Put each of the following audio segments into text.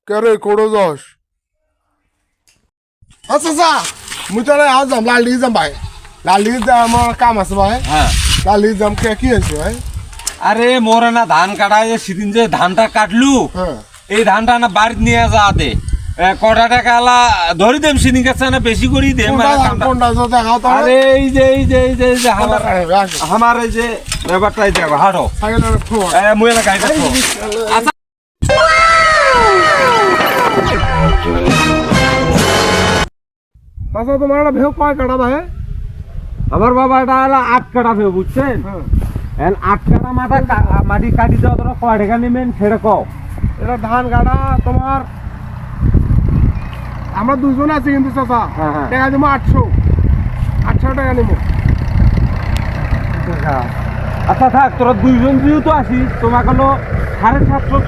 কেরে কোড়ো দশ আচ্ছা আচ্ছা মুই তো আজ যাম লালি যাম ভাই লালি আমার কাম আছে ভাই হ্যাঁ লালি যাম কে কি আছে ভাই আরে মোরে না ধান কাটা সেদিন যে ধানটা কাটলু হ্যাঁ এই ধানটা না বাড়িতে নিয়ে যা দে কটা টাকা আলা ধরি দেম সেদিন কাছে না বেশি করি দে কোনটা দেখাও তো আরে এই যে আমার এই যে ব্যাপারটাই দেখো হাঁটো সাইকেলের ফোন মুই না গাড়িটা আচ্ছা আচ্ছা তোমার একটা ভেউ কয় কাটা ভাই আমার বাবা এটা হলো 8 কাটা ভেবে বুঝছেন হ্যাঁ 8 কাটা মাটি কাটি দাও তোরা কয় টাকা নেবেন সেটা কও এটা ধান কাটা তোমার আমরা দুজন আছি কিন্তু চাচা হ্যাঁ, হ্যাঁ। টাকা দেবো 800 টাকা নেবো আচ্ছা থাক তোরা দুইজন যেহেতু আসিস তোমাকে হলো 750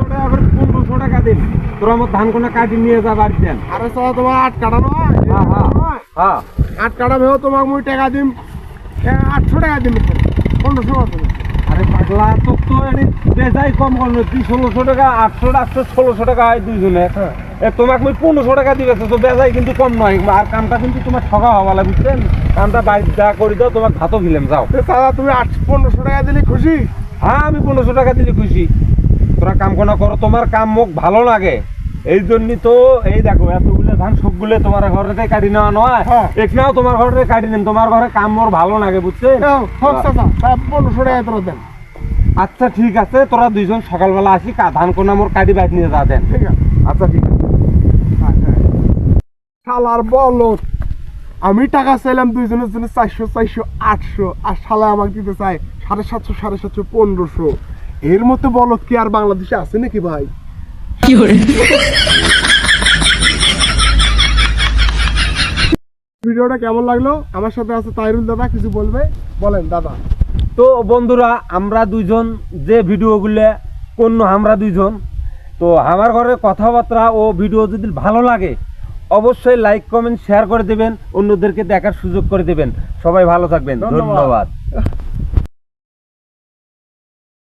টাকা করে 1500 টাকা দিন তোরা আমার ধান কোনো কাটি নিয়ে যা বাড়ি দেন আরে চাচা তোমার 8 কাটা নয় হ্যাঁ হ্যাঁ হ্যাঁ 8 কাটা ভেউ তোমাকে মুই টাকা দিম 800 টাকা দিম 1500 টাকা দিম আরে পাগলা তো তো এনে বেজাই কম করলো তুই 1600 টাকা 800 1600 টাকা হয় দুইজনে তোমাকে আমি 1500 টাকা দিবে তো বেজাই কিন্তু কম নয় আর কামটা কিন্তু তোমার ঠকা হওয়া লাগে বুঝছেন কামটা বাইরে যা করে দাও তোমাকে ভাতও খিলাম যাও দাদা তুমি 1500 টাকা দিলে খুশি হ্যাঁ আমি 1500 টাকা দিলে খুশি তোরা কাম কোনা করো তোমার কাম মোক ভালো লাগে এই জন্যই তো এই দেখো এতগুলো ধান সবগুলো তোমার ঘরে কাটি নেওয়া নয় হ্যাঁ। এখানেও তোমার ঘরে কাটি নেন তোমার ঘরে কাম মোর ভালো লাগে বুঝছেন হোক চাচা 1500 টাকা তোরা দেন আচ্ছা ঠিক আছে তোরা দুইজন সকালবেলা আসি ধান কোনা মোর কাটি বাইক নিয়ে যা দেন ঠিক আছে আচ্ছা ঠিক আছে শালার বলত আমি টাকা চাইলাম দুইজনের জন্য 400 400 800 আর শালা আমাকে দিতে চাই 750 750 1500 এর মতো বলত কি আর বাংলাদেশে আছে নাকি ভাই ভিডিওটা কেমন লাগলো আমার সাথে আছে তাইরুল দাদা কিছু বলবে বলেন দাদা তো বন্ধুরা আমরা দুইজন যে ভিডিওগুলো করলো আমরা দুইজন তো আমার ঘরে কথাবার্তা ও ভিডিও যদি ভালো লাগে অবশ্যই লাইক কমেন্ট শেয়ার করে দেবেন অন্যদেরকে দেখার সুযোগ করে দেবেন সবাই ভালো থাকবেন ধন্যবাদ। ধন্যবাদ